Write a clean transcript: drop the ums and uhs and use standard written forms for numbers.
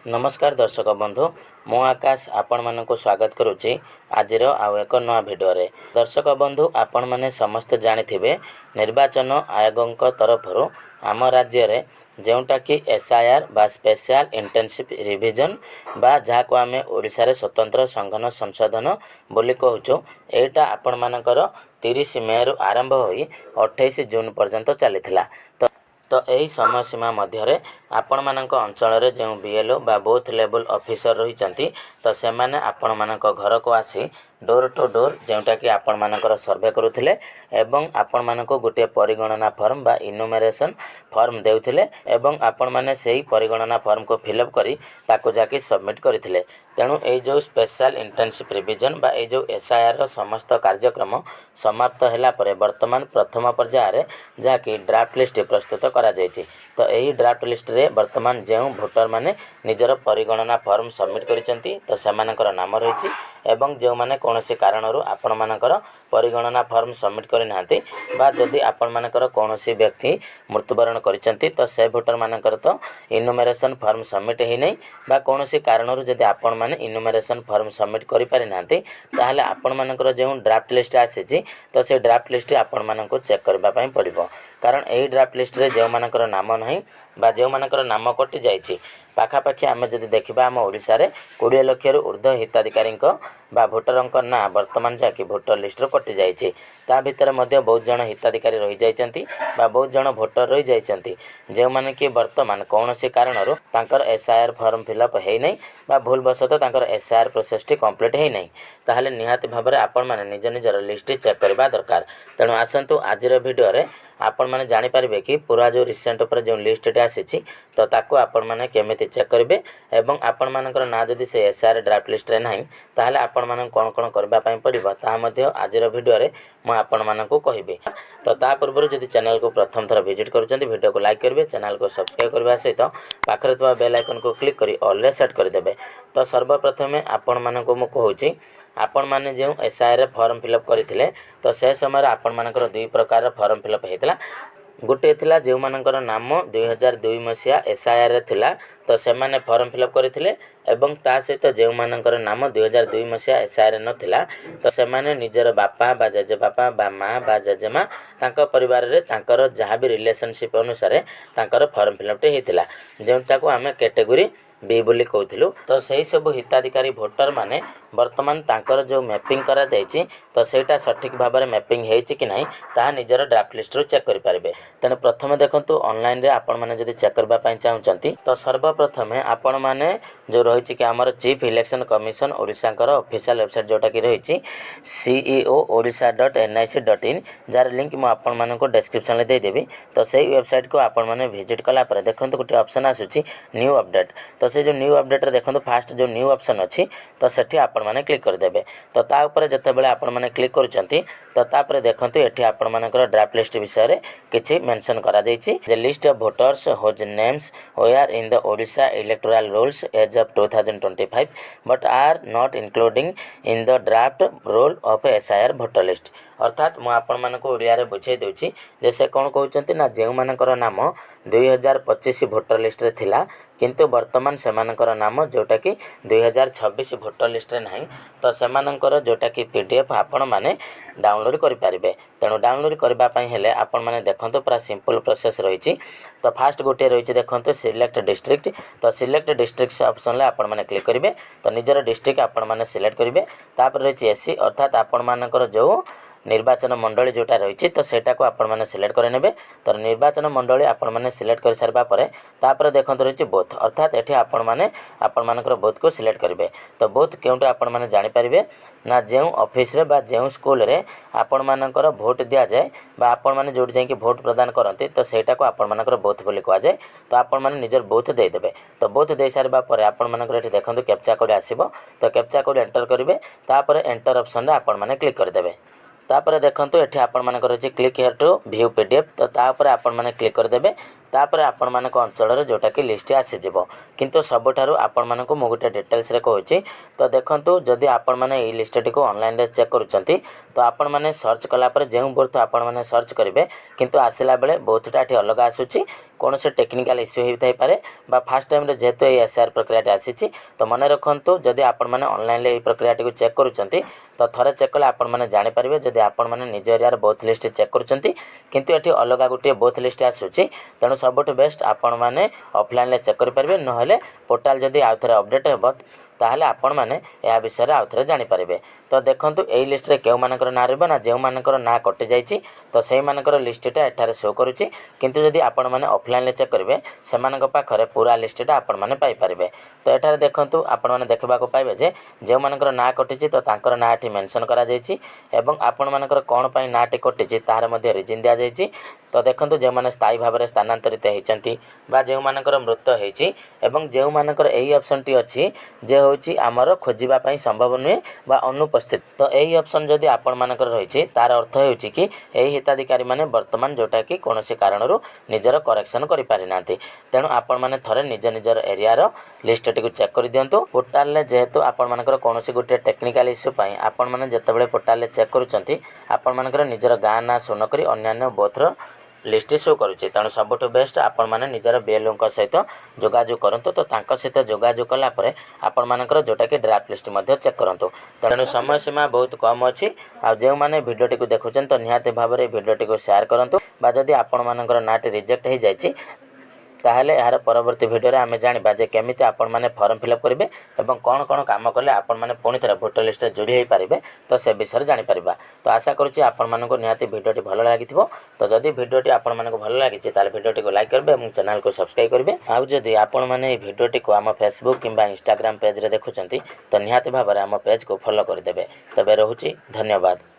नमस्कार दर्शक बंधु मु आकाश आपण मानक स्वागत करुच्ची आज एक नया भिडियो रे। दर्शक बंधु आपण माने समस्त जानिथिबे निर्वाचन आयोग तरफ आम राज्य रे जोटा कि एसआईआर बा स्पेशल इंटेंसिव रिविजन बा जहाँ को आम ओडिशा रे स्वतंत्र संगठन संशोधन बोली कहूँ एटा आपण मानकर 30 मे रु आरंभ होई 28 जून पर्यंत चलीथिला। तो यही समय सीमा मध्य आपण मानक अंचल जो बीएलओ बा बूथ लेवल ऑफिसर रही तो से मैंने आपण मानक घर को आसी डोर टू डोर जोटा कि आपण मानकर सर्वे करुथिले एवं आपण मानक गोटे परिगणना फॉर्म बा इनुमेरेशन फॉर्म देउथिले एवं आपण माने सेही परिगणना फॉर्म को फिलअप करी ताको जाके सबमिट करथिले। तेणु ये जो स्पेशल इंटेंसिव रिविजन बा ये जो एसआईआर समस्त कार्यक्रम समाप्त होला परे वर्तमान प्रथम पर्यायर जहाँ कि ड्राफ्ट लिस्ट प्रस्तुत करा जायछि। तो यही ड्राफ्ट लिस्ट रे वर्तमान जो भोटर माने निजर परिगणना फॉर्म सबमिट करिसेंती तो सेमानकर नाम रही एवं जो माने कौनसी कारणरू आपण मानकर परिगणना फॉर्म सबमिट करि नांती बा जदि आपण मानकर कौनसी व्यक्ति मृत्युवरण करिसेंती तो से भोटर मानकर तो इनुमेरेशन फॉर्म सबमिट ही नहीं बा कौनसी कारणरू जदि आपण माने इनुमेरेशन फॉर्म सबमिट करि पारि नांती ताहाले आपण मानकर जो ड्राफ्ट लिस्ट आसीछि तो से ड्राफ्ट लिस्ट आपण माननको चेक करबा पई पड़िबो। कारण एही ड्राफ्ट लिस्ट रे जो मानकर नाम नहीं बा जो मानकर नाम कटि जाइछि पाखापाखि आम जदि देखा आम ओडिशा रे 20 लाख रु ऊर्ध्व हिताधिकारी बा भोटर ना वर्तमान जाकि भोटर लिस्ट कटि जाइछि। ता भितर मध्य बहुत जन हिताधिकारी रही जाइछन्ति बा बहुत जन भोटर रही जाइछन्ति जो माने कि वर्तमान कौनसी कारणरू तांकर एसआईआर फॉर्म फिलअप है नहीं बा भूलवशतः तांकर एसआईआर प्रोसेस टी कंप्लीट है नहीं ताहले निहाती भाव में आपण माने निज निजर लिस्ट चेक करबा दरकार। तेणु आसंतु आजिर भिडियो रे आपण माने जानि पारिबे कि पूरा जो रिसेंट ऊपर जो लिस्ट टे आसीछि तो ताको आपण माने केमिति चेक करिवे एवं आपण मानकर ना जदि से एसआईआर ड्राफ्ट लिस्ट रे नाही ताहले आपण माने कोन कोन करबा पई पड़िबो ता मध्ये आजिर भिडियो रे म आपण मानकु कहिबे। तो ता पूर्व जदि चैनल को प्रथम थर विजिट करूछन्ती वीडियो को लाइक करिवे चैनल को सब्सक्राइब करबा सहित पाखरे थवा बेल आइकन को क्लिक करी ऑल रे सेट कर देबे। तो सर्वप्रथमे आपण मानकु म कहूची आपण माने जो एसआईआर फॉर्म फिलअप करथिले तो से समय आपण मानकर दुई प्रकार फॉर्म फिलअप हेतला। गोटे थिला जो मानकर नाम 2002 मसिया एसआईआर रे थिला तो से माने फॉर्म फिलअप करथिले एवं ता सहित जो मानकर नाम 2002 मसिया एसआईआर नथिला तो से माने निजर बापा बा जेजे बापा बा माँ बा जेजेमा तांका परिवार रे तांकर जहाँ भी रिलेशनशिप अनुसार तांकर फॉर्म फिलअप टे हेतिला जोंटा को आमे कैटेगरी बी बोली कहूँ। तो सही सब हिताधिकारी भोटर माने वर्तमान तांकर जो मैपिंग करा जायछि तो सेटा सठिक भाव में मैपिंग हेछि कि नहीं ताहा निजर ड्राफ्ट लिस्ट रो चेक करि पारबे। तेणु प्रथम देखंतु ऑनलाइन रे आपण माने जदि चेक करबा पई चाहुचंती तो सर्वप्रथम आपण माने जो रहिछि कि हमर चीफ इलेक्शन कमिशन ओडिसा कर ऑफिशियल वेबसाइट जोटा कि रहिछि ceo.odisha.nic.in जार लिंक मु आपण मानको डिस्क्रिप्शन ले दे देबी। तो सेही वेबसाइट को आपण माने विजिट कला पर देखंतु गोटे ऑप्शन आसुछि न्यू अपडेट। तो से जो न्यू अपडेट रे देखंतु फास्ट जो न्यू ऑप्शन अछि तो सेठी आपण माने क्लिक कर देबे। तो ता ऊपर जते बेले आपण माने क्लिक करूचंती तो तापर देखंतु एठी आपण मानकर ड्राफ्ट लिस्ट विषय रे किछि मेंशन करा जायछि। The list of voters whose names were in the Odisha electoral rolls as of 2025 but are not including in the draft roll of SIR voter list. अर्थात मु आपण मानको ओडिया रे बुझाई देउछि जे से कोन कहउचंती ना जेउ मानकर नाम 2025 वोटर लिस्ट रे थिला किंतु वर्तमान सेमानकर नाम जोटा कि 2026 वोटर लिस्ट रे नाही तो सेमानकर जोटा कि पीडीएफ आपण माने डाउनलोड करि पारिबे। तेणु डाउनलोड करबा पई हेले आपण माने देखंतु पूरा सिंपल प्रोसेस रहिछि। तो फास्ट गोटे रहिछि देखंतु सिलेक्ट डिस्ट्रिक्ट। तो सिलेक्ट डिस्ट्रिक्ट ऑप्शन ले आपण माने क्लिक करिवे तो निजर डिस्ट्रिक्ट आपण माने सिलेक्ट करिवे। तापर रहिछि एससी अर्थात आपण मानकर जो निर्वाचन मंडली जोटा रही तो सेटा को आपण माने सिलेक्ट करे नेबे। तो निर्वाचन मंडली आपण माने सिलेक्ट कर सारबा परे तापर देखंतु रही बोथ अर्थात एठी आपण मानकर बोथ को सिलेक्ट करिवे। तो बोथ केउटा आपण माने जानि परिबे ना जेउ ऑफिस रे बा जेउ स्कूल रे आपण मानकर वोट दिया जाए बा आपण माने जोट जाई कि वोट प्रदान करंती तो सेटा को आपण मानकर बोथ बोली कहा जाए। तो आपण माने निजर बोथ दे देबे। तो बोथ दे सारबा परे आपण मानकर एठी देखंतु कैप्चा कोड आसीबो तो कैप्चा कोड एंटर करिवे तापर एंटर ऑप्शन रे आपण माने क्लिक कर देबे। तापर देखंतु एठी आपण मानकर अछि click here to view PDF. तो ता ऊपर आपण माने क्लिक कर देबे। तापर आपण मानक अंचल जोटा कि लिस्ट आसीजिव किंतु सबुठारु आपण मानक मु गोटे डिटेल्स रे कहूची। तो देखंतु जदि आपण माने ई लिस्ट को ऑनलाइन रे चेक करूचंती तो आपण माने सर्च कला पर जेउ बर्थ आपण माने सर्च करिवे किंतु आसिला बेले बहुतटा एठी अलग आसुची कौन से टेक्निकल इश्यू होता है बा फास्ट टाइम जेहेतु ये एसआर प्रक्रिया आसी तो मन रखु जदि आपण मैंने ऑनलाइन ये प्रक्रिया को चेक करुँच तो थरे चेक कले आपण मैंने जानीपारे जदि आपण मैंने निज एरिया बोथ लिस्ट चेक करुँच किंतु ये अलग गोटे बोथ लिस्ट आसूँ तेणु सबुठ बेस्ट आपण मैंने ऑफलाइन चेक करेंगे ना पोर्टाल जदि आउ थे अपडेट हे ताहले आपण माने या विषय आउ थे जानीपारे। तो देखंतु एई लिस्ट रे केउ मानकर ना रहबो ना जेउ मानकर ना कटि जाइछि तो सेई मानकर लिस्टटा एठारे शो करूछि किंतु जदि आपण माने ऑफलाइन चेक करेंगे से पाखरे पूरा लिस्टटा आपण माने पाई परिबे। तो एठारे देखंतु आपण माने देखबा को पाइबे जे जेउ मानकर ना कटिछि तो तांकर नाटी मेंशन करा जाइछि एवं आपण मानकर कोन पई नाटी कटिछि तार मध्ये रीजन दिया जाइछि। तो देखंतु जे माने स्थायी भाव में स्थानांतरित होइछंती बा जेउ मानकर मृत्यु होइछि एवं जेउ मानकर एई ऑप्शन टी अछि जे होछि हमर खोजिबा पई संभव नुहे बा अनुपस्थित। तो एई ऑप्शन जदि आपण मानकर रहिछि तार अर्थ होछि कि एई हिताधिकारी माने वर्तमान जोटा कि कोनोसी कारणरू निजर करेक्शन करि पारि नांती तेणु आपण माने थरे निज निजर एरिया रो लिस्ट टी को चेक कर दियंतु। पोर्टाल ले जेहेतु आपण मानकर कोनोसी गोटे टेक्निकल इश्यू पई आपण माने जतबेले पोर्टाल ले चेक करूचंती आपण मानकर निजर गाँ ना सुन करी अन्यान्य बोथर लिस्ट शो करुच्ची तेणु सबुठ बेस्ट आपण मैंने निजर बीएलओ सहित जोगाजोग करूँ तो सहित जोगाजोग कलापर आपण मानकर जोटा कि ड्राफ्ट लिस्ट चेक करूँ। तेणु समय सीमा बहुत कम अच्छी जो मैंने भिडियोटी को देखुं तो निहाती भाव में भिडियोटी को शेयर करूँ बा जदि आपण मानकर नाटी रिजेक्ट हो जाए ताहले यार परवर्ती वीडियो रे आमे जानिबा जे केमिति आपण माने फॉर्म फिलअप करिवे एवं कोन कोन काम कले आपण माने पुणी थरा वोटर लिस्ट रे जोड़ी होई पारिबे तो से विषय जानि परिबा। तो आशा करूची आपण मानको निहाती वीडियोटी भलो लागिथिबो। तो जदि वीडियोटी आपण मानको भलो लागिछि ताले वीडियोटी को लाइक करबे एवं चैनल को सब्सक्राइब करबे। आ जदि आपण माने ए वीडियोटी को आम फेसबुक किंबा इंस्टाग्राम पेज रे देखुचंती तो निहाती भाबरे आम पेज को फॉलो कर देबे। तबे रहूची धन्यवाद।